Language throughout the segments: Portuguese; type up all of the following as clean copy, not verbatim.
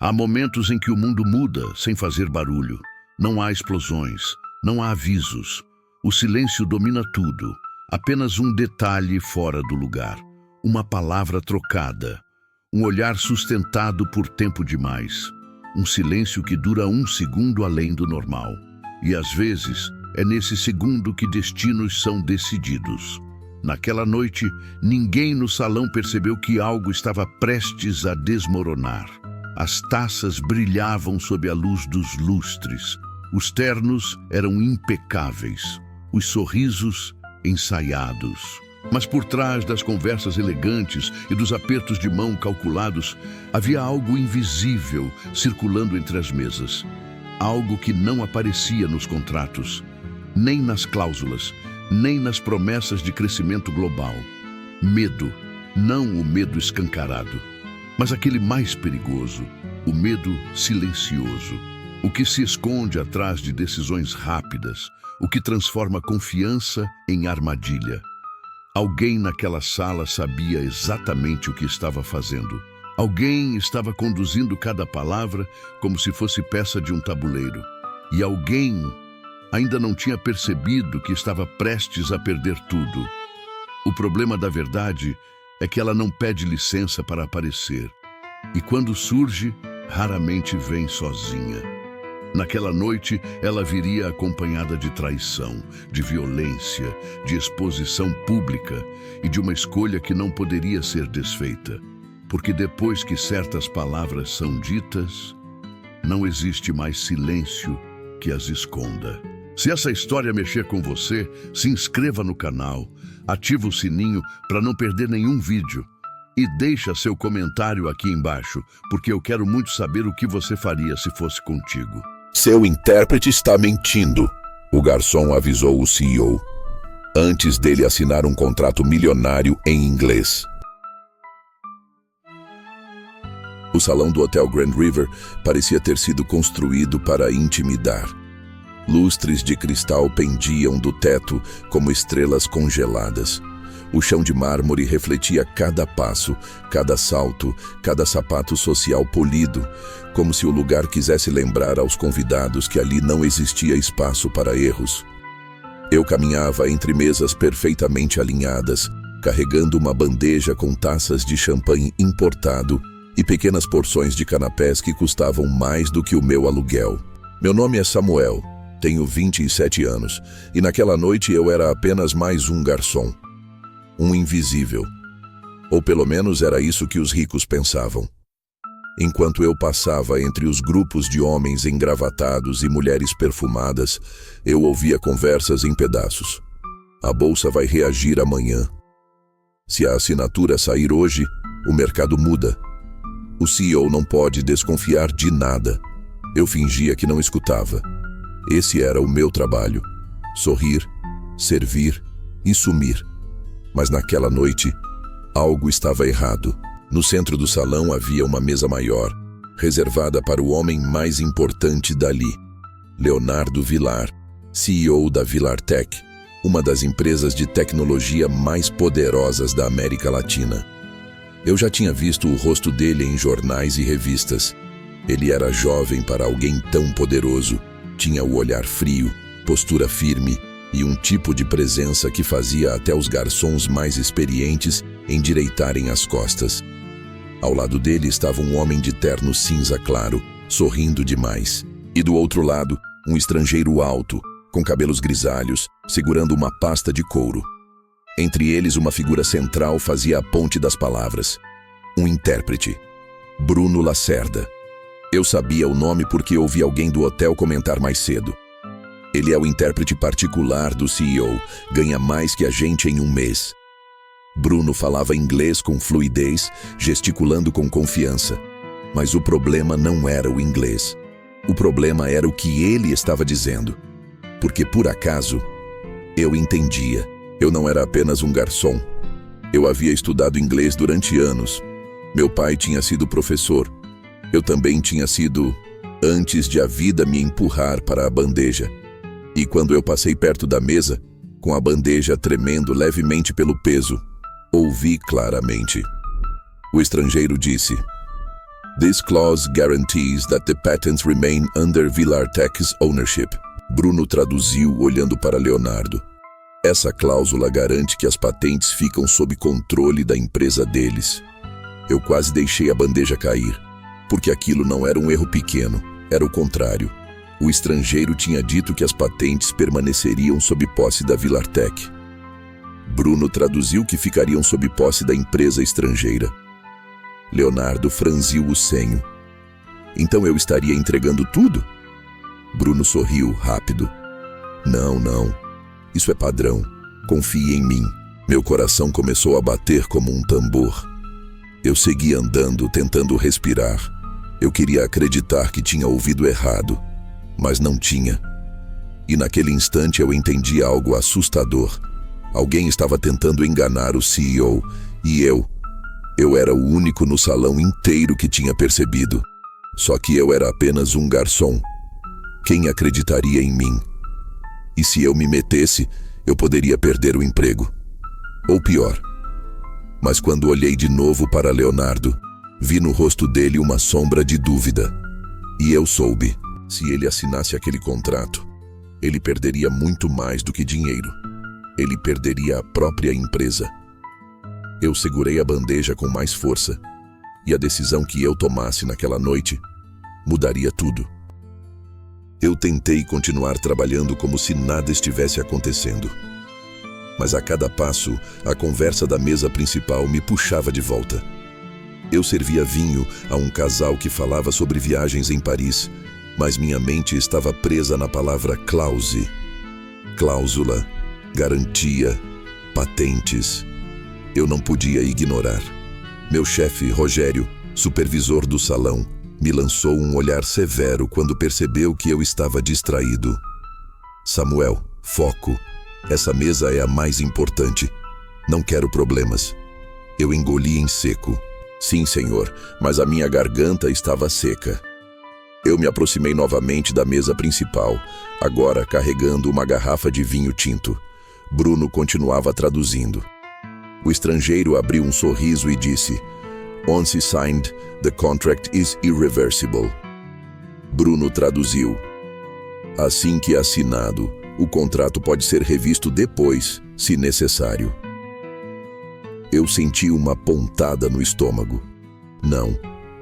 Há momentos em que o mundo muda sem fazer barulho. Não há explosões, não há avisos. O silêncio domina tudo. Apenas um detalhe fora do lugar. Uma palavra trocada. Um olhar sustentado por tempo demais. Um silêncio que dura um segundo além do normal. E às vezes, é nesse segundo que destinos são decididos. Naquela noite, ninguém no salão percebeu que algo estava prestes a desmoronar. As taças brilhavam sob a luz dos lustres. Os ternos eram impecáveis. Os sorrisos ensaiados. Mas por trás das conversas elegantes e dos apertos de mão calculados, havia algo invisível circulando entre as mesas. Algo que não aparecia nos contratos, nem nas cláusulas, nem nas promessas de crescimento global. Medo, não o medo escancarado, mas aquele mais perigoso, o medo silencioso, o que se esconde atrás de decisões rápidas, o que transforma confiança em armadilha. Alguém naquela sala sabia exatamente o que estava fazendo. Alguém estava conduzindo cada palavra como se fosse peça de um tabuleiro. E alguém ainda não tinha percebido que estava prestes a perder tudo. O problema da verdade é que ela não pede licença para aparecer. E quando surge, raramente vem sozinha. Naquela noite, ela viria acompanhada de traição, de violência, de exposição pública e de uma escolha que não poderia ser desfeita. Porque depois que certas palavras são ditas, não existe mais silêncio que as esconda. Se essa história mexer com você, se inscreva no canal, ativa o sininho para não perder nenhum vídeo e deixa seu comentário aqui embaixo, porque eu quero muito saber o que você faria se fosse contigo. Seu intérprete está mentindo, o garçom avisou o CEO, antes dele assinar um contrato milionário em inglês. O salão do Hotel Grand River parecia ter sido construído para intimidar. Lustres de cristal pendiam do teto como estrelas congeladas. O chão de mármore refletia cada passo, cada salto, cada sapato social polido, como se o lugar quisesse lembrar aos convidados que ali não existia espaço para erros. Eu caminhava entre mesas perfeitamente alinhadas, carregando uma bandeja com taças de champanhe importado e pequenas porções de canapés que custavam mais do que o meu aluguel. Meu nome é Samuel, tenho 27 anos, e naquela noite eu era apenas mais um garçom. Um invisível. Ou pelo menos era isso que os ricos pensavam. Enquanto eu passava entre os grupos de homens engravatados e mulheres perfumadas, eu ouvia conversas em pedaços. A bolsa vai reagir amanhã. Se a assinatura sair hoje, o mercado muda. O CEO não pode desconfiar de nada. Eu fingia que não escutava. Esse era o meu trabalho. Sorrir, servir e sumir. Mas naquela noite, algo estava errado. No centro do salão havia uma mesa maior, reservada para o homem mais importante dali, Leonardo Vilar, CEO da Vilar Tech, uma das empresas de tecnologia mais poderosas da América Latina. Eu já tinha visto o rosto dele em jornais e revistas. Ele era jovem para alguém tão poderoso, tinha o olhar frio, postura firme e um tipo de presença que fazia até os garçons mais experientes endireitarem as costas. Ao lado dele estava um homem de terno cinza claro, sorrindo demais. E do outro lado, um estrangeiro alto, com cabelos grisalhos, segurando uma pasta de couro. Entre eles, uma figura central fazia a ponte das palavras. Um intérprete. Bruno Lacerda. Eu sabia o nome porque ouvi alguém do hotel comentar mais cedo. Ele é o intérprete particular do CEO, ganha mais que a gente em um mês. Bruno falava inglês com fluidez, gesticulando com confiança. Mas o problema não era o inglês. O problema era o que ele estava dizendo. Porque, por acaso, eu entendia. Eu não era apenas um garçom. Eu havia estudado inglês durante anos. Meu pai tinha sido professor. Eu também tinha sido, antes de a vida me empurrar para a bandeja. E quando eu passei perto da mesa, com a bandeja tremendo levemente pelo peso, ouvi claramente. O estrangeiro disse: This clause guarantees that the patents remain under Villartec's ownership. Bruno traduziu olhando para Leonardo. Essa cláusula garante que as patentes ficam sob controle da empresa deles. Eu quase deixei a bandeja cair, porque aquilo não era um erro pequeno, era o contrário. O estrangeiro tinha dito que as patentes permaneceriam sob posse da Villartec. Bruno traduziu que ficariam sob posse da empresa estrangeira. Leonardo franziu o senho. Então eu estaria entregando tudo? Bruno sorriu rápido. Não. Isso é padrão. Confie em mim. Meu coração começou a bater como um tambor. Eu segui andando, tentando respirar. Eu queria acreditar que tinha ouvido errado, mas não tinha. E naquele instante eu entendi algo assustador. Alguém estava tentando enganar o CEO, e eu era o único no salão inteiro que tinha percebido. Só que eu era apenas um garçom. Quem acreditaria em mim? E se eu me metesse, eu poderia perder o emprego. Ou pior. Mas quando olhei de novo para Leonardo, vi no rosto dele uma sombra de dúvida. E eu soube, se ele assinasse aquele contrato, ele perderia muito mais do que dinheiro. Ele perderia a própria empresa. Eu segurei a bandeja com mais força, e a decisão que eu tomasse naquela noite mudaria tudo. Eu tentei continuar trabalhando como se nada estivesse acontecendo. Mas a cada passo, a conversa da mesa principal me puxava de volta. Eu servia vinho a um casal que falava sobre viagens em Paris, mas minha mente estava presa na palavra clause. Cláusula, garantia, patentes. Eu não podia ignorar. Meu chefe, Rogério, supervisor do salão, me lançou um olhar severo quando percebeu que eu estava distraído. Samuel, foco. Essa mesa é a mais importante. Não quero problemas. Eu engoli em seco. Sim, senhor, mas a minha garganta estava seca. Eu me aproximei novamente da mesa principal, agora carregando uma garrafa de vinho tinto. Bruno continuava traduzindo. O estrangeiro abriu um sorriso e disse: "Once signed, the contract is irreversible." Bruno traduziu: "Assim que assinado, o contrato pode ser revisto depois, se necessário." Eu senti uma pontada no estômago.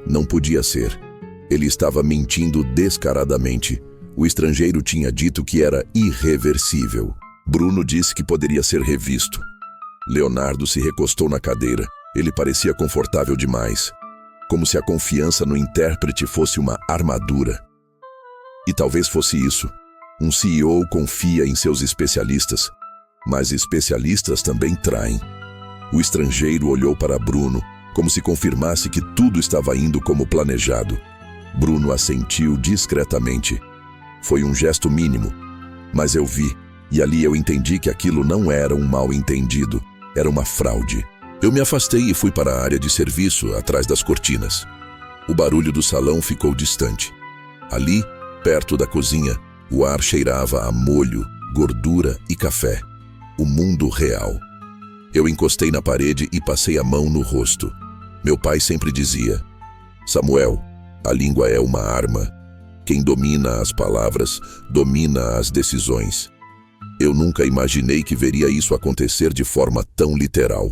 Não podia ser. Ele estava mentindo descaradamente. O estrangeiro tinha dito que era irreversível. Bruno disse que poderia ser revisto. Leonardo se recostou na cadeira. Ele parecia confortável demais, como se a confiança no intérprete fosse uma armadura. E talvez fosse isso. Um CEO confia em seus especialistas, mas especialistas também traem. O estrangeiro olhou para Bruno, como se confirmasse que tudo estava indo como planejado. Bruno assentiu discretamente. Foi um gesto mínimo, mas eu vi, e ali eu entendi que aquilo não era um mal-entendido, era uma fraude. Eu me afastei e fui para a área de serviço, atrás das cortinas. O barulho do salão ficou distante. Ali, perto da cozinha, o ar cheirava a molho, gordura e café. O mundo real. Eu encostei na parede e passei a mão no rosto. Meu pai sempre dizia: "Samuel, a língua é uma arma. Quem domina as palavras, domina as decisões." Eu nunca imaginei que veria isso acontecer de forma tão literal.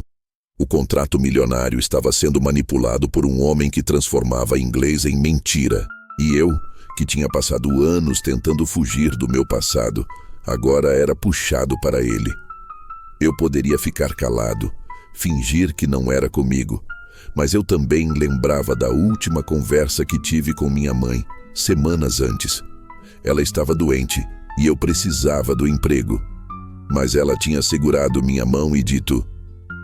O contrato milionário estava sendo manipulado por um homem que transformava inglês em mentira. E eu, que tinha passado anos tentando fugir do meu passado, agora era puxado para ele. Eu poderia ficar calado, fingir que não era comigo, mas eu também lembrava da última conversa que tive com minha mãe, semanas antes. Ela estava doente e eu precisava do emprego. Mas ela tinha segurado minha mão e dito: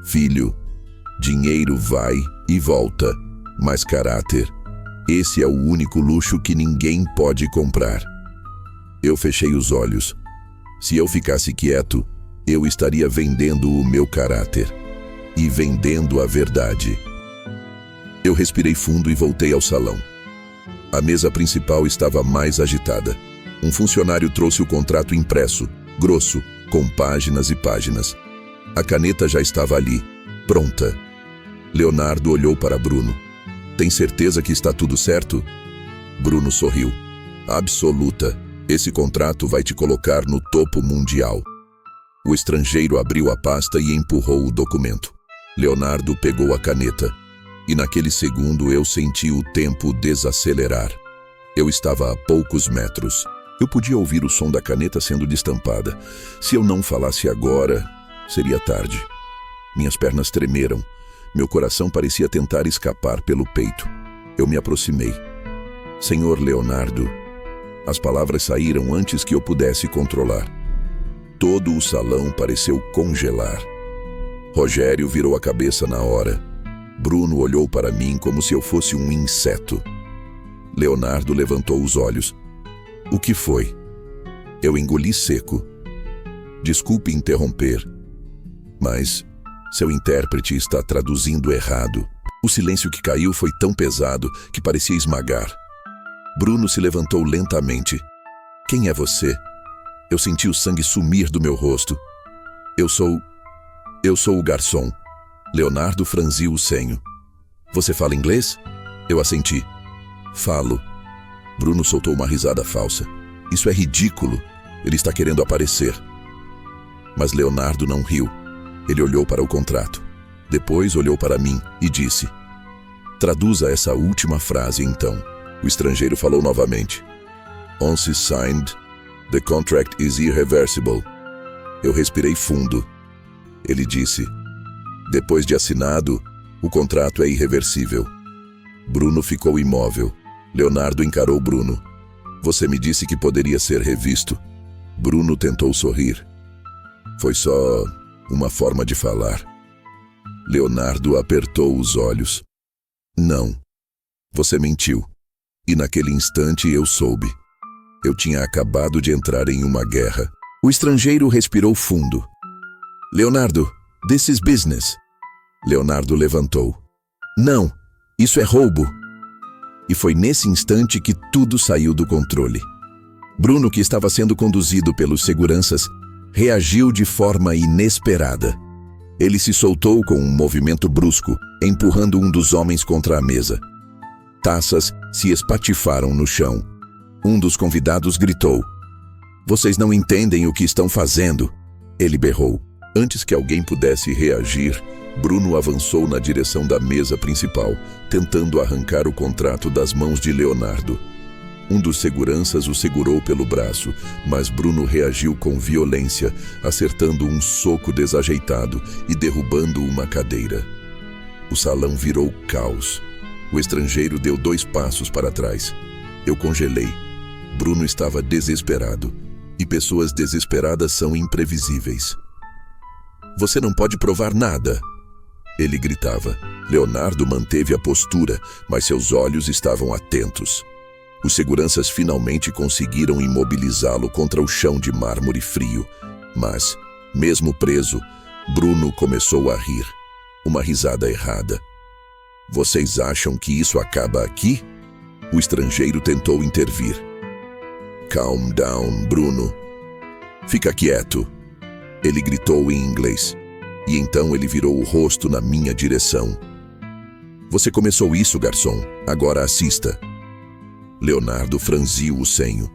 "Filho, dinheiro vai e volta, mas caráter, esse é o único luxo que ninguém pode comprar." Eu fechei os olhos. Se eu ficasse quieto, eu estaria vendendo o meu caráter e vendendo a verdade. Eu respirei fundo e voltei ao salão. A mesa principal estava mais agitada. Um funcionário trouxe o contrato impresso, grosso, com páginas e páginas. A caneta já estava ali, pronta. Leonardo olhou para Bruno. Tem certeza que está tudo certo? Bruno sorriu. Absoluta. Esse contrato vai te colocar no topo mundial. O estrangeiro abriu a pasta e empurrou o documento. Leonardo pegou a caneta. E naquele segundo eu senti o tempo desacelerar. Eu estava a poucos metros. Eu podia ouvir o som da caneta sendo destampada. Se eu não falasse agora, seria tarde. Minhas pernas tremeram. Meu coração parecia tentar escapar pelo peito. Eu me aproximei. Senhor Leonardo. As palavras saíram antes que eu pudesse controlar. Todo o salão pareceu congelar. Rogério virou a cabeça na hora. Bruno olhou para mim como se eu fosse um inseto. Leonardo levantou os olhos. O que foi? Eu engoli seco. Desculpe interromper, mas seu intérprete está traduzindo errado. O silêncio que caiu foi tão pesado que parecia esmagar. Bruno se levantou lentamente. Quem é você? Eu senti o sangue sumir do meu rosto. Eu sou o garçom. Leonardo franziu o senho. Você fala inglês? Eu assenti. Falo. Bruno soltou uma risada falsa. Isso é ridículo. Ele está querendo aparecer. Mas Leonardo não riu. Ele olhou para o contrato. Depois olhou para mim e disse: Traduza essa última frase então. O estrangeiro falou novamente. Once signed, the contract is irreversible. Eu respirei fundo. Ele disse: Depois de assinado, o contrato é irreversível. Bruno ficou imóvel. Leonardo encarou Bruno. Você me disse que poderia ser revisto. Bruno tentou sorrir. Foi só uma forma de falar. Leonardo apertou os olhos. Não. Você mentiu. E naquele instante eu soube. Eu tinha acabado de entrar em uma guerra. O estrangeiro respirou fundo. Leonardo, this is business. Leonardo levantou. Não, isso é roubo. E foi nesse instante que tudo saiu do controle. Bruno, que estava sendo conduzido pelos seguranças, reagiu de forma inesperada. Ele se soltou com um movimento brusco, empurrando um dos homens contra a mesa. Taças se espatifaram no chão. Um dos convidados gritou. Vocês não entendem o que estão fazendo. Ele berrou. Antes que alguém pudesse reagir, Bruno avançou na direção da mesa principal, tentando arrancar o contrato das mãos de Leonardo. Um dos seguranças o segurou pelo braço, mas Bruno reagiu com violência, acertando um soco desajeitado e derrubando uma cadeira. O salão virou caos. O estrangeiro deu 2 passos para trás. Eu congelei. Bruno estava desesperado. E pessoas desesperadas são imprevisíveis. Você não pode provar nada. Ele gritava. Leonardo manteve a postura, mas seus olhos estavam atentos. Os seguranças finalmente conseguiram imobilizá-lo contra o chão de mármore frio. Mas, mesmo preso, Bruno começou a rir. Uma risada errada. Vocês acham que isso acaba aqui? O estrangeiro tentou intervir. Calm down, Bruno. Fica quieto. Ele gritou em inglês. E então ele virou o rosto na minha direção. Você começou isso, garçom. Agora assista. Leonardo franziu o senho.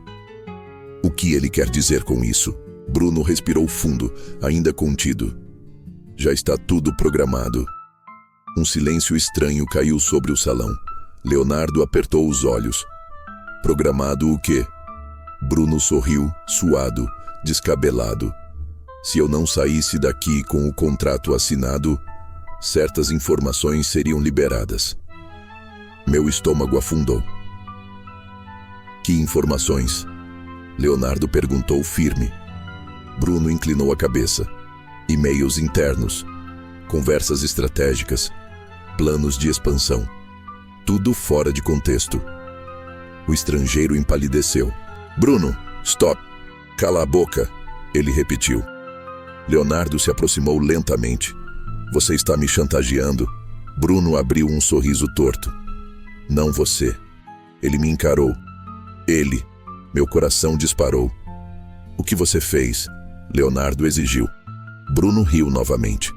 O que ele quer dizer com isso? Bruno respirou fundo, ainda contido. Já está tudo programado. Um silêncio estranho caiu sobre o salão. Leonardo apertou os olhos. Programado o quê? Bruno sorriu, suado, descabelado. Se eu não saísse daqui com o contrato assinado, certas informações seriam liberadas. Meu estômago afundou. Que informações? Leonardo perguntou firme. Bruno inclinou a cabeça. E-mails internos, conversas estratégicas, planos de expansão. Tudo fora de contexto. O estrangeiro empalideceu. Bruno, stop! Cala a boca! Ele repetiu. Leonardo se aproximou lentamente. Você está me chantageando? Bruno abriu um sorriso torto. Não você. Ele me encarou. Ele. Meu coração disparou. O que você fez? Leonardo exigiu. Bruno riu novamente.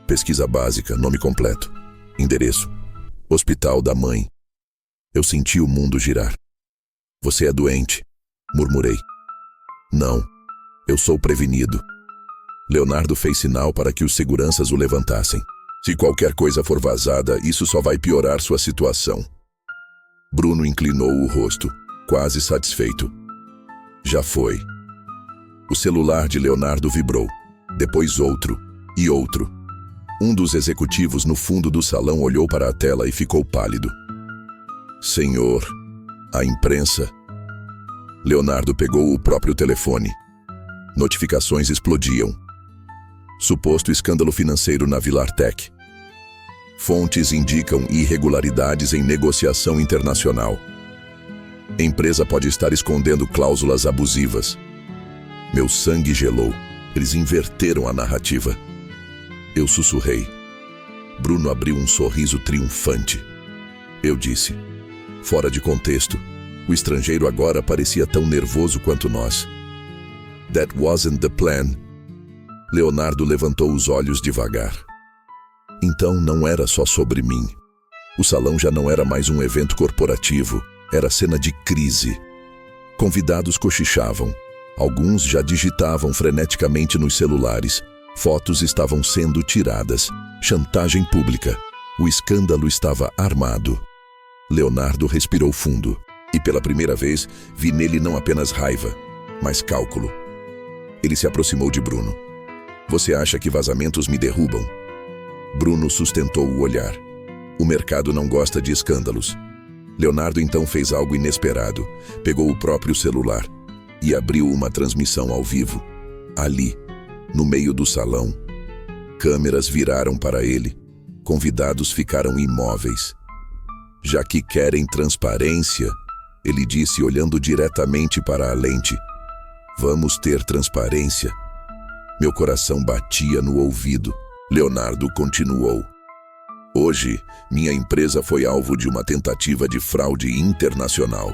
Pesquisa básica, nome completo. Endereço. Hospital da mãe. Eu senti o mundo girar. Você é doente, murmurei. Não, eu sou prevenido. Leonardo fez sinal para que os seguranças o levantassem. Se qualquer coisa for vazada, isso só vai piorar sua situação. Bruno inclinou o rosto, quase satisfeito. Já foi. O celular de Leonardo vibrou. Depois outro e outro. Um dos executivos no fundo do salão olhou para a tela e ficou pálido. Senhor, a imprensa. Leonardo pegou o próprio telefone. Notificações explodiam. Suposto escândalo financeiro na Vilartec. Fontes indicam irregularidades em negociação internacional. Empresa pode estar escondendo cláusulas abusivas. Meu sangue gelou. Eles inverteram a narrativa. Eu sussurrei. Bruno abriu um sorriso triunfante. Eu disse, fora de contexto, o estrangeiro agora parecia tão nervoso quanto nós. That wasn't the plan. Leonardo levantou os olhos devagar. Então não era só sobre mim. O salão já não era mais um evento corporativo, era cena de crise. Convidados cochichavam. Alguns já digitavam freneticamente nos celulares. Fotos estavam sendo tiradas. Chantagem pública. O escândalo estava armado. Leonardo respirou fundo. E pela primeira vez, vi nele não apenas raiva, mas cálculo. Ele se aproximou de Bruno. Você acha que vazamentos me derrubam? Bruno sustentou o olhar. O mercado não gosta de escândalos. Leonardo então fez algo inesperado. Pegou o próprio celular e abriu uma transmissão ao vivo. Ali, no meio do salão, câmeras viraram para ele. Convidados ficaram imóveis. Já que querem transparência, ele disse olhando diretamente para a lente. Vamos ter transparência. Meu coração batia no ouvido. Leonardo continuou. Hoje, minha empresa foi alvo de uma tentativa de fraude internacional.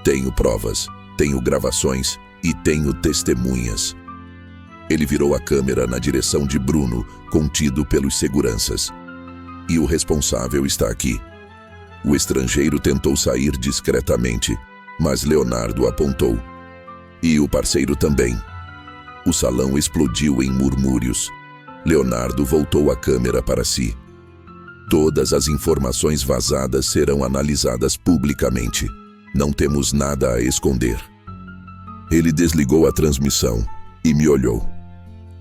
Tenho provas, tenho gravações e tenho testemunhas. Ele virou a câmera na direção de Bruno, contido pelos seguranças. E o responsável está aqui. O estrangeiro tentou sair discretamente, mas Leonardo apontou. E o parceiro também. O salão explodiu em murmúrios. Leonardo voltou a câmera para si. Todas as informações vazadas serão analisadas publicamente. Não temos nada a esconder. Ele desligou a transmissão e me olhou.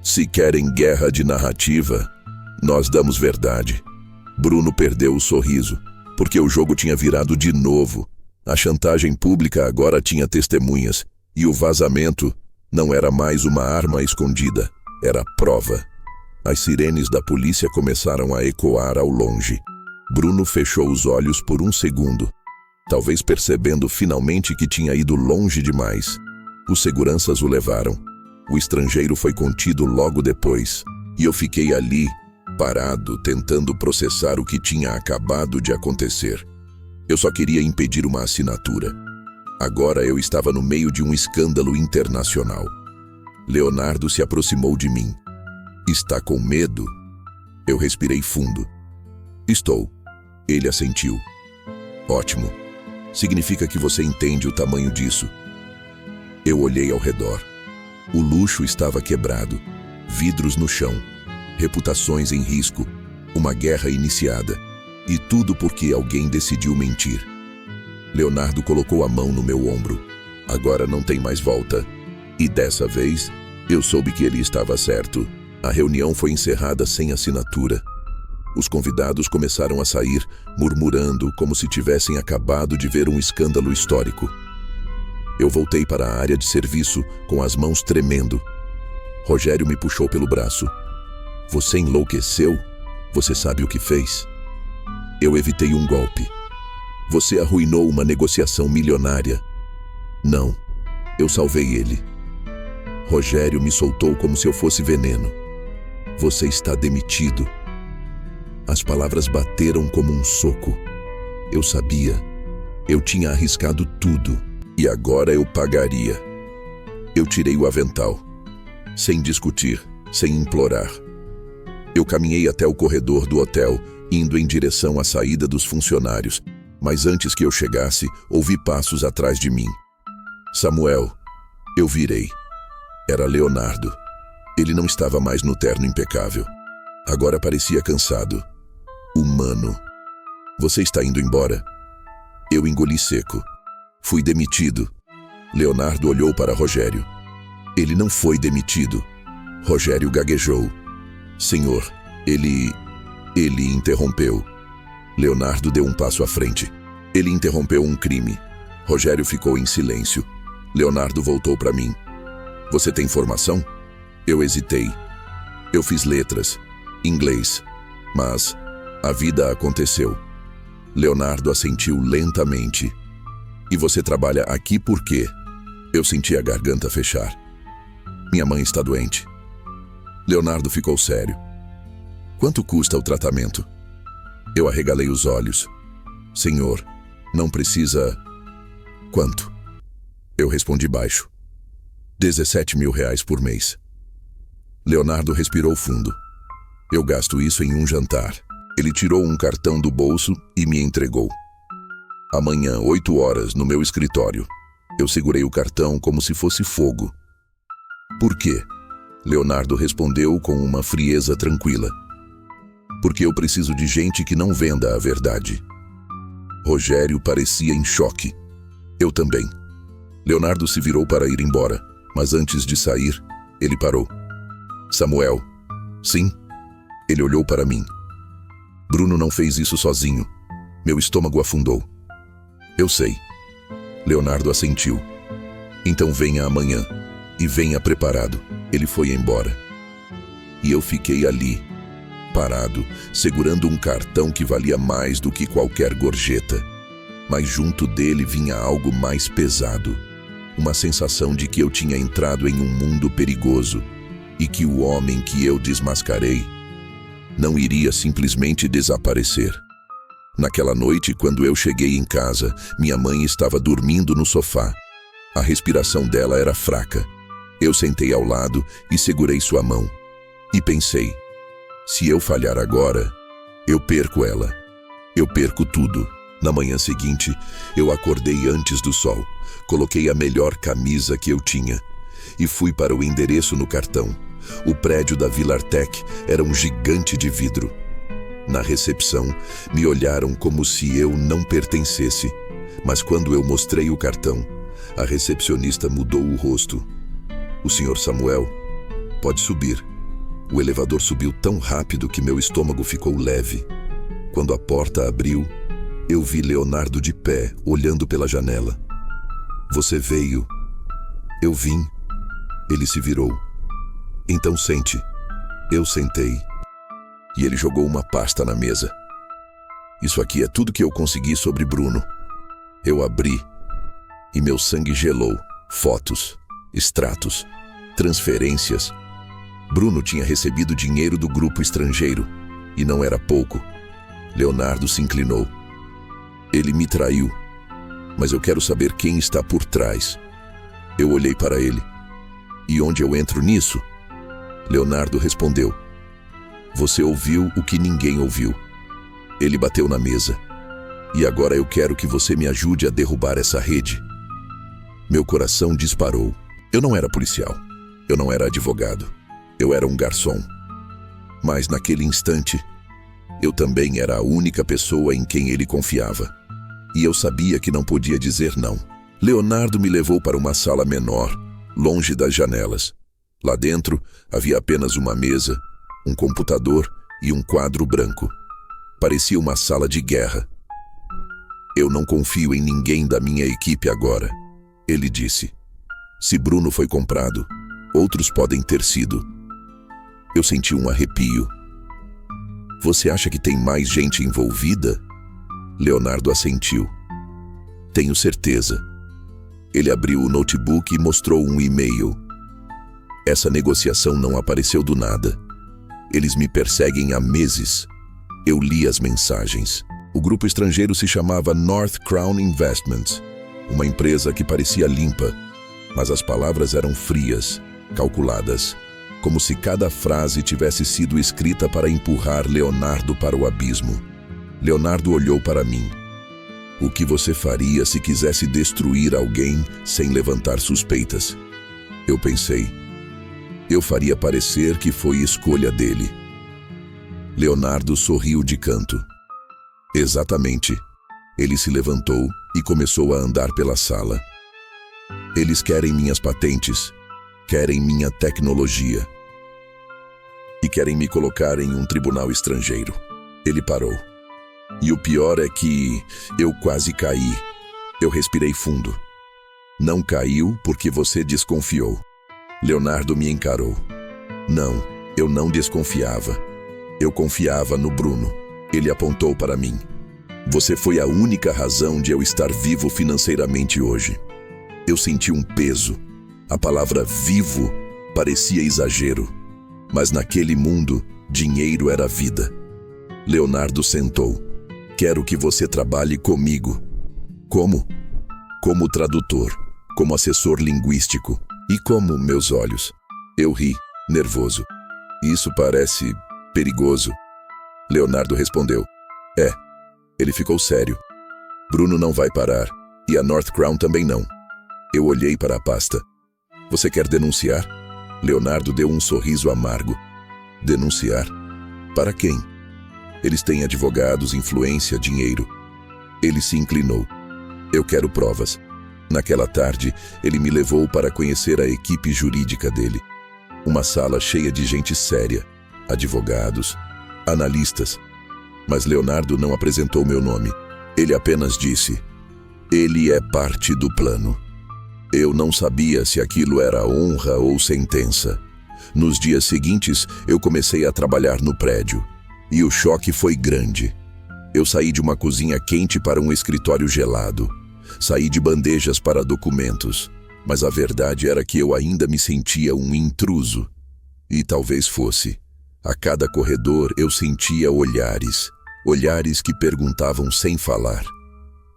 Se querem guerra de narrativa, nós damos verdade. Bruno perdeu o sorriso, porque o jogo tinha virado de novo. A chantagem pública agora tinha testemunhas, e o vazamento não era mais uma arma escondida, era prova. As sirenes da polícia começaram a ecoar ao longe. Bruno fechou os olhos por um segundo, talvez percebendo finalmente que tinha ido longe demais. Os seguranças o levaram. O estrangeiro foi contido logo depois, e eu fiquei ali, parado, tentando processar o que tinha acabado de acontecer. Eu só queria impedir uma assinatura. Agora eu estava no meio de um escândalo internacional. Leonardo se aproximou de mim. Está com medo? Eu respirei fundo. Estou. Ele assentiu. Ótimo. Significa que você entende o tamanho disso. Eu olhei ao redor. O luxo estava quebrado. Vidros no chão. Reputações em risco. Uma guerra iniciada. E tudo porque alguém decidiu mentir. Leonardo colocou a mão no meu ombro. Agora não tem mais volta. E dessa vez, eu soube que ele estava certo. A reunião foi encerrada sem assinatura. Os convidados começaram a sair, murmurando como se tivessem acabado de ver um escândalo histórico. Eu voltei para a área de serviço com as mãos tremendo. Rogério me puxou pelo braço. Você enlouqueceu? Você sabe o que fez? Eu evitei um golpe. Você arruinou uma negociação milionária. Não, eu salvei ele. Rogério me soltou como se eu fosse veneno. Você está demitido. As palavras bateram como um soco. Eu sabia. Eu tinha arriscado tudo. E agora eu pagaria. Eu tirei o avental. Sem discutir, sem implorar. Eu caminhei até o corredor do hotel indo em direção à saída dos funcionários, mas antes que eu chegasse, ouvi passos atrás de mim. Samuel, eu virei. Era Leonardo. Ele não estava mais no terno impecável. Agora parecia cansado. Humano. Você está indo embora? Eu engoli seco. Fui demitido. Leonardo olhou para Rogério. Ele não foi demitido. Rogério gaguejou. Senhor, ele interrompeu. Leonardo deu um passo à frente. Ele interrompeu um crime. Rogério ficou em silêncio. Leonardo voltou para mim. Você tem formação? Eu hesitei. Eu fiz letras, inglês, mas a vida aconteceu. Leonardo assentiu lentamente. E você trabalha aqui por quê? Eu senti a garganta fechar. Minha mãe está doente. Leonardo ficou sério. Quanto custa o tratamento? Eu arregalei os olhos. Senhor, não precisa... Quanto? Eu respondi baixo. 17 mil reais por mês. Leonardo respirou fundo. Eu gasto isso em um jantar. Ele tirou um cartão do bolso e me entregou. Amanhã, 8 horas, no meu escritório. Eu segurei o cartão como se fosse fogo. Por quê? Leonardo respondeu com uma frieza tranquila. Porque eu preciso de gente que não venda a verdade. Rogério parecia em choque. Eu também. Leonardo se virou para ir embora, mas antes de sair, ele parou. Samuel. Sim? Ele olhou para mim. Bruno não fez isso sozinho. Meu estômago afundou. Eu sei. Leonardo assentiu. Então venha amanhã. E venha preparado. Ele foi embora. E eu fiquei ali, parado, segurando um cartão que valia mais do que qualquer gorjeta. Mas junto dele vinha algo mais pesado. Uma sensação de que eu tinha entrado em um mundo perigoso e que o homem que eu desmascarei não iria simplesmente desaparecer. Naquela noite, quando eu cheguei em casa, minha mãe estava dormindo no sofá. A respiração dela era fraca. Eu sentei ao lado e segurei sua mão. E pensei, se eu falhar agora, eu perco ela. Eu perco tudo. Na manhã seguinte, eu acordei antes do sol, coloquei a melhor camisa que eu tinha e fui para o endereço no cartão. O prédio da Villartec era um gigante de vidro. Na recepção, me olharam como se eu não pertencesse, mas quando eu mostrei o cartão, a recepcionista mudou o rosto. O senhor Samuel, pode subir. O elevador subiu tão rápido que meu estômago ficou leve. Quando a porta abriu, eu vi Leonardo de pé, olhando pela janela. Você veio. Eu vim. Ele se virou. Então sente. Eu sentei. E ele jogou uma pasta na mesa. Isso aqui é tudo que eu consegui sobre Bruno. Eu abri. E meu sangue gelou. Fotos, extratos, transferências. Bruno tinha recebido dinheiro do grupo estrangeiro. E não era pouco. Leonardo se inclinou. Ele me traiu. Mas eu quero saber quem está por trás. Eu olhei para ele. E onde eu entro nisso? Leonardo respondeu. Você ouviu o que ninguém ouviu. Ele bateu na mesa. E agora eu quero que você me ajude a derrubar essa rede. Meu coração disparou. Eu não era policial. Eu não era advogado. Eu era um garçom. Mas naquele instante, eu também era a única pessoa em quem ele confiava. E eu sabia que não podia dizer não. Leonardo me levou para uma sala menor, longe das janelas. Lá dentro havia apenas uma mesa, um computador e um quadro branco. Parecia uma sala de guerra. Eu não confio em ninguém da minha equipe agora, ele disse. Se Bruno foi comprado, outros podem ter sido. Eu senti um arrepio. Você acha que tem mais gente envolvida? Leonardo assentiu. Tenho certeza. Ele abriu o notebook e mostrou um e-mail. Essa negociação não apareceu do nada. Eles me perseguem há meses. Eu li as mensagens. O grupo estrangeiro se chamava North Crown Investments, uma empresa que parecia limpa, mas as palavras eram frias, calculadas. como se cada frase tivesse sido escrita para empurrar Leonardo para o abismo. Leonardo olhou para mim. O que você faria se quisesse destruir alguém sem levantar suspeitas? Eu pensei. Eu faria parecer que foi escolha dele. Leonardo sorriu de canto. Exatamente. Ele se levantou e começou a andar pela sala. Eles querem minhas patentes, querem minha tecnologia e querem me colocar em um tribunal estrangeiro. Ele parou. E o pior é que eu quase caí. Eu respirei fundo. Não caiu porque você desconfiou. Leonardo me encarou. Não, eu não desconfiava. Eu confiava no Bruno. Ele apontou para mim. Você foi a única razão de eu estar vivo financeiramente hoje. Eu senti um peso. A palavra vivo parecia exagero. Mas naquele mundo, dinheiro era vida. Leonardo sentou. Quero que você trabalhe comigo. Como? Como tradutor, como assessor linguístico e como meus olhos. Eu ri, nervoso. Isso parece perigoso. Leonardo respondeu. É. Ele ficou sério. Bruno não vai parar, e a North Crown também não. Eu olhei para a pasta. Você quer denunciar? Leonardo deu um sorriso amargo. Denunciar? Para quem? Eles têm advogados, influência, dinheiro. Ele se inclinou. Eu quero provas. Naquela tarde, ele me levou para conhecer a equipe jurídica dele. Uma sala cheia de gente séria, advogados, analistas. Mas Leonardo não apresentou meu nome. Ele apenas disse, ele é parte do plano. Eu não sabia se aquilo era honra ou sentença. Nos dias seguintes, eu comecei a trabalhar no prédio. E o choque foi grande. Eu saí de uma cozinha quente para um escritório gelado. Saí de bandejas para documentos. Mas a verdade era que eu ainda me sentia um intruso. E talvez fosse. A cada corredor eu sentia olhares. Olhares que perguntavam sem falar.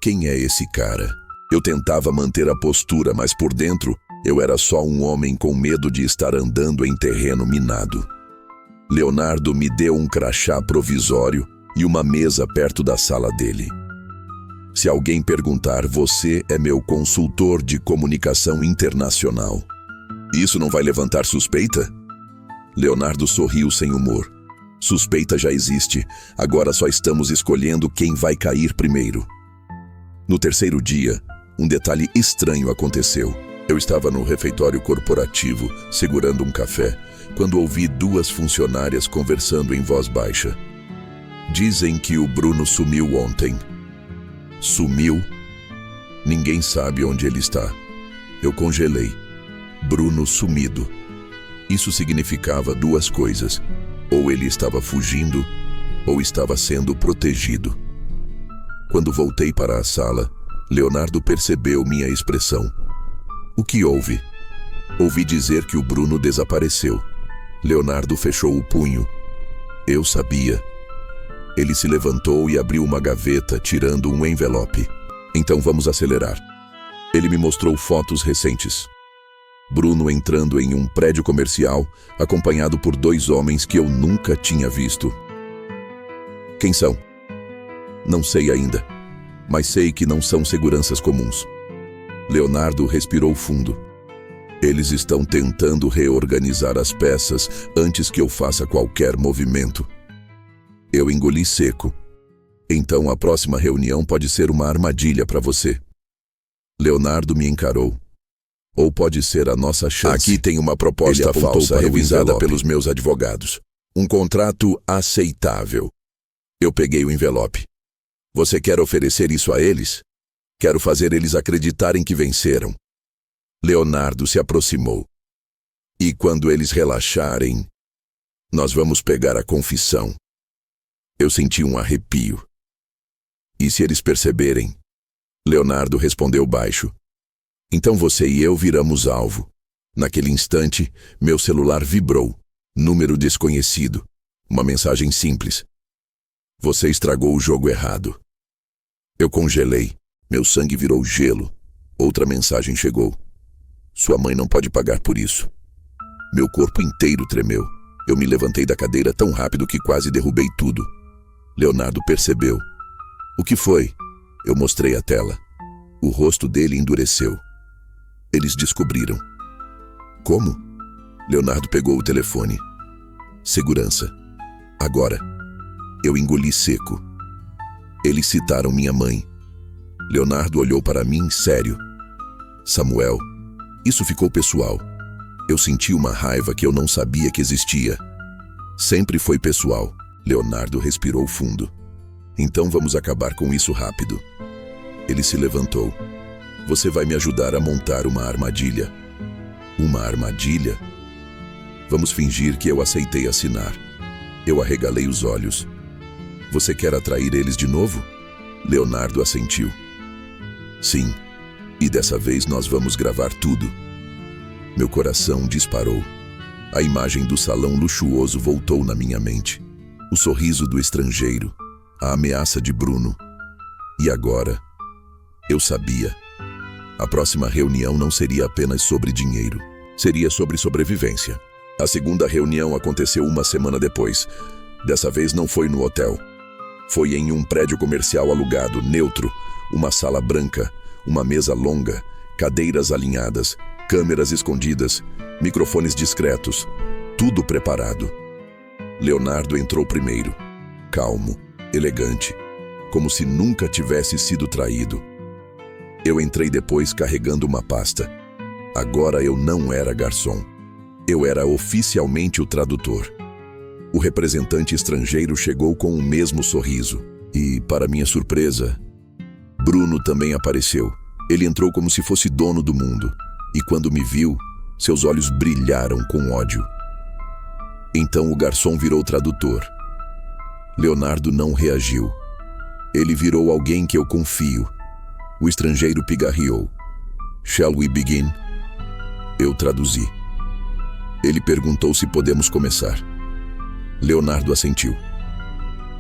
Quem é esse cara? Eu tentava manter a postura, mas por dentro eu era só um homem com medo de estar andando em terreno minado. Leonardo me deu um crachá provisório e uma mesa perto da sala dele. Se alguém perguntar, você é meu consultor de comunicação internacional. Isso não vai levantar suspeita? Leonardo sorriu sem humor. Suspeita já existe, agora só estamos escolhendo quem vai cair primeiro. No terceiro dia, um detalhe estranho aconteceu. Eu estava no refeitório corporativo, segurando um café, quando ouvi duas funcionárias conversando em voz baixa. Dizem que o Bruno sumiu ontem. Sumiu? Ninguém sabe onde ele está. Eu congelei. Bruno sumido. Isso significava duas coisas. Ou ele estava fugindo, ou estava sendo protegido. Quando voltei para a sala, Leonardo percebeu minha expressão. O que houve? Ouvi dizer que o Bruno desapareceu. Leonardo fechou o punho. Eu sabia. Ele se levantou e abriu uma gaveta, tirando um envelope. Então vamos acelerar. Ele me mostrou fotos recentes. Bruno entrando em um prédio comercial, acompanhado por dois homens que eu nunca tinha visto. Quem são? Não sei ainda, mas sei que não são seguranças comuns. Leonardo respirou fundo. Eles estão tentando reorganizar as peças antes que eu faça qualquer movimento. Eu engoli seco. Então a próxima reunião pode ser uma armadilha para você. Leonardo me encarou. Ou pode ser a nossa chance. Aqui tem uma proposta falsa revisada pelos meus advogados. Um contrato aceitável. Eu peguei o envelope. Você quer oferecer isso a eles? Quero fazer eles acreditarem que venceram. Leonardo se aproximou. E quando eles relaxarem, nós vamos pegar a confissão. Eu senti um arrepio. E se eles perceberem? Leonardo respondeu baixo. Então você e eu viramos alvo. Naquele instante, meu celular vibrou. Número desconhecido. Uma mensagem simples. Você estragou o jogo errado. Eu congelei. Meu sangue virou gelo. Outra mensagem chegou. Sua mãe não pode pagar por isso. Meu corpo inteiro tremeu. Eu me levantei da cadeira tão rápido que quase derrubei tudo. Leonardo percebeu. O que foi? Eu mostrei a tela. O rosto dele endureceu. Eles descobriram. Como? Leonardo pegou o telefone. Segurança. Agora. Eu engoli seco. Eles citaram minha mãe. Leonardo olhou para mim sério. Samuel, isso ficou pessoal. Eu senti uma raiva que eu não sabia que existia. Sempre foi pessoal. Leonardo respirou fundo. Então vamos acabar com isso rápido. Ele se levantou. Você vai me ajudar a montar uma armadilha. Uma armadilha? Vamos fingir que eu aceitei assinar. Eu arregalei os olhos. Você quer atrair eles de novo? Leonardo assentiu. Sim, e dessa vez nós vamos gravar tudo. Meu coração disparou. A imagem do salão luxuoso voltou na minha mente. O sorriso do estrangeiro, a ameaça de Bruno. E agora? Eu sabia. A próxima reunião não seria apenas sobre dinheiro. Seria sobre sobrevivência. A segunda reunião aconteceu uma semana depois. Dessa vez não foi no hotel. Foi em um prédio comercial alugado, neutro, uma sala branca, uma mesa longa, cadeiras alinhadas, câmeras escondidas, microfones discretos, tudo preparado. Leonardo entrou primeiro, calmo, elegante, como se nunca tivesse sido traído. Eu entrei depois carregando uma pasta. Agora eu não era garçom. Eu era oficialmente o tradutor. O representante estrangeiro chegou com o mesmo sorriso. E, para minha surpresa, Bruno também apareceu. Ele entrou como se fosse dono do mundo. E quando me viu, seus olhos brilharam com ódio. Então o garçom virou tradutor. Leonardo não reagiu. Ele virou alguém que eu confio. O estrangeiro pigarreou. Shall we begin? Eu traduzi. Ele perguntou se podemos começar. Leonardo assentiu.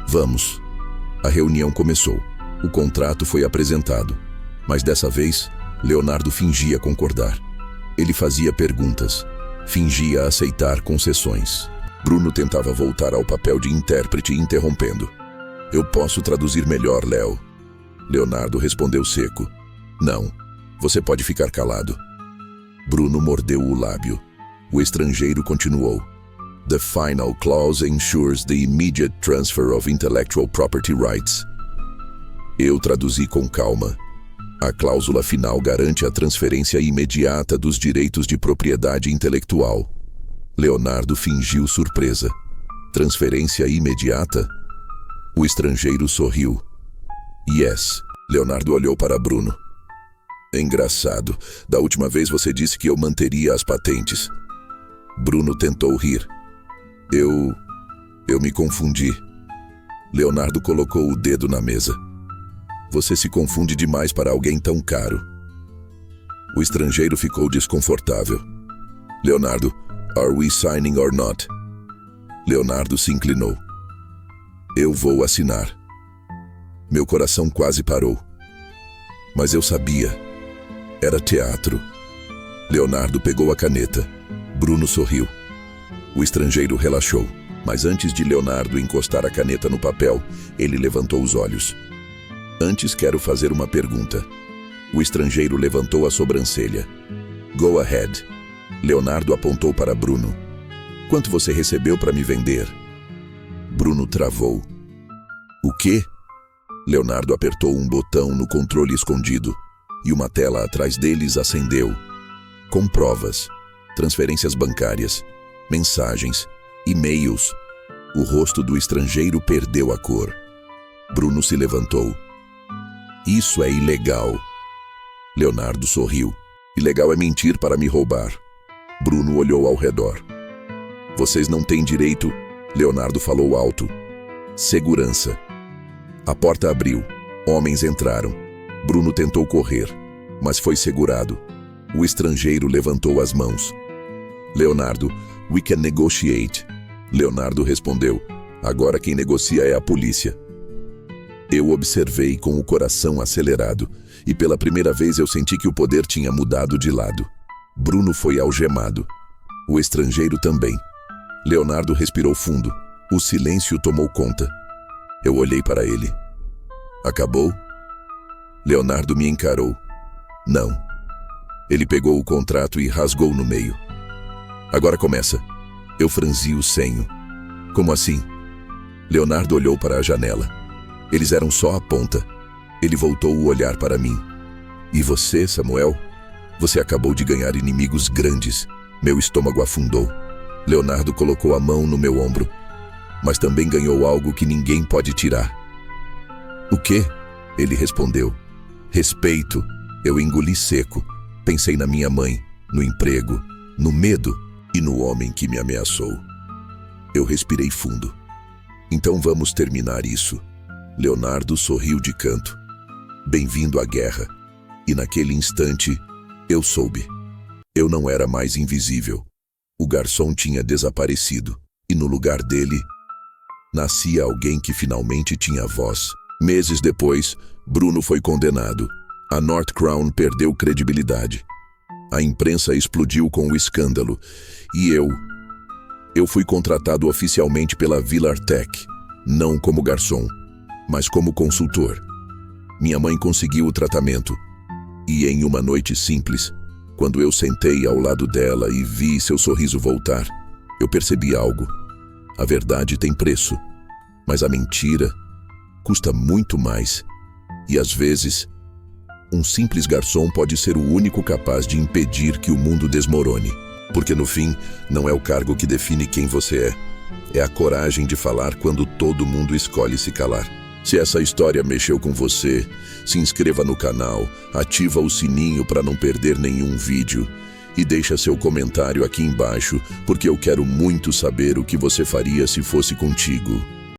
Vamos. A reunião começou. O contrato foi apresentado. Mas dessa vez, Leonardo fingia concordar. Ele fazia perguntas. Fingia aceitar concessões. Bruno tentava voltar ao papel de intérprete, interrompendo. Eu posso traduzir melhor, Léo. Leonardo respondeu seco. Não, você pode ficar calado. Bruno mordeu o lábio. O estrangeiro continuou. The final clause ensures the immediate transfer of intellectual property rights. Eu traduzi com calma. A cláusula final garante a transferência imediata dos direitos de propriedade intelectual. Leonardo fingiu surpresa. Transferência imediata? O estrangeiro sorriu. Yes. Leonardo olhou para Bruno. Engraçado. Da última vez você disse que eu manteria as patentes. Bruno tentou rir. Eu me confundi. Leonardo colocou o dedo na mesa. Você se confunde demais para alguém tão caro. O estrangeiro ficou desconfortável. Leonardo, are we signing or not? Leonardo se inclinou. Eu vou assinar. Meu coração quase parou. Mas eu sabia. Era teatro. Leonardo pegou a caneta. Bruno sorriu. O estrangeiro relaxou, mas antes de Leonardo encostar a caneta no papel, ele levantou os olhos. Antes quero fazer uma pergunta. O estrangeiro levantou a sobrancelha. Go ahead. Leonardo apontou para Bruno. Quanto você recebeu para me vender? Bruno travou. O quê? Leonardo apertou um botão no controle escondido e uma tela atrás deles acendeu. Com provas, transferências bancárias, mensagens, e-mails. O rosto do estrangeiro perdeu a cor. Bruno se levantou. Isso é ilegal. Leonardo sorriu. Ilegal é mentir para me roubar. Bruno olhou ao redor. Vocês não têm direito, Leonardo falou alto. Segurança. A porta abriu. Homens entraram. Bruno tentou correr, mas foi segurado. O estrangeiro levantou as mãos. Leonardo, we can negotiate. Leonardo respondeu. Agora quem negocia é a polícia. Eu observei com o coração acelerado, e pela primeira vez eu senti que o poder tinha mudado de lado. Bruno foi algemado. O estrangeiro também. Leonardo respirou fundo. O silêncio tomou conta. Eu olhei para ele. Acabou? Leonardo me encarou. Não. Ele pegou o contrato e rasgou no meio. Agora começa. Eu franzi o senho. Como assim? Leonardo olhou para a janela. Eles eram só a ponta. Ele voltou o olhar para mim. E você, Samuel? Você acabou de ganhar inimigos grandes. Meu estômago afundou. Leonardo colocou a mão no meu ombro. Mas também ganhou algo que ninguém pode tirar. O quê? Ele respondeu. Respeito. Eu engoli seco. Pensei na minha mãe, no emprego, no medo e no homem que me ameaçou. Eu respirei fundo. Então vamos terminar isso. Leonardo sorriu de canto. Bem-vindo à guerra. E naquele instante, eu soube. Eu não era mais invisível. O garçom tinha desaparecido. E no lugar dele, nascia alguém que finalmente tinha voz. Meses depois, Bruno foi condenado. A North Crown perdeu credibilidade. A imprensa explodiu com o escândalo. E eu fui contratado oficialmente pela Villartech, não como garçom, mas como consultor. Minha mãe conseguiu o tratamento. E em uma noite simples, quando eu sentei ao lado dela e vi seu sorriso voltar, eu percebi algo. A verdade tem preço, mas a mentira custa muito mais. E às vezes, um simples garçom pode ser o único capaz de impedir que o mundo desmorone. Porque no fim, não é o cargo que define quem você é. É a coragem de falar quando todo mundo escolhe se calar. Se essa história mexeu com você, se inscreva no canal, ativa o sininho para não perder nenhum vídeo e deixa seu comentário aqui embaixo, porque eu quero muito saber o que você faria se fosse contigo.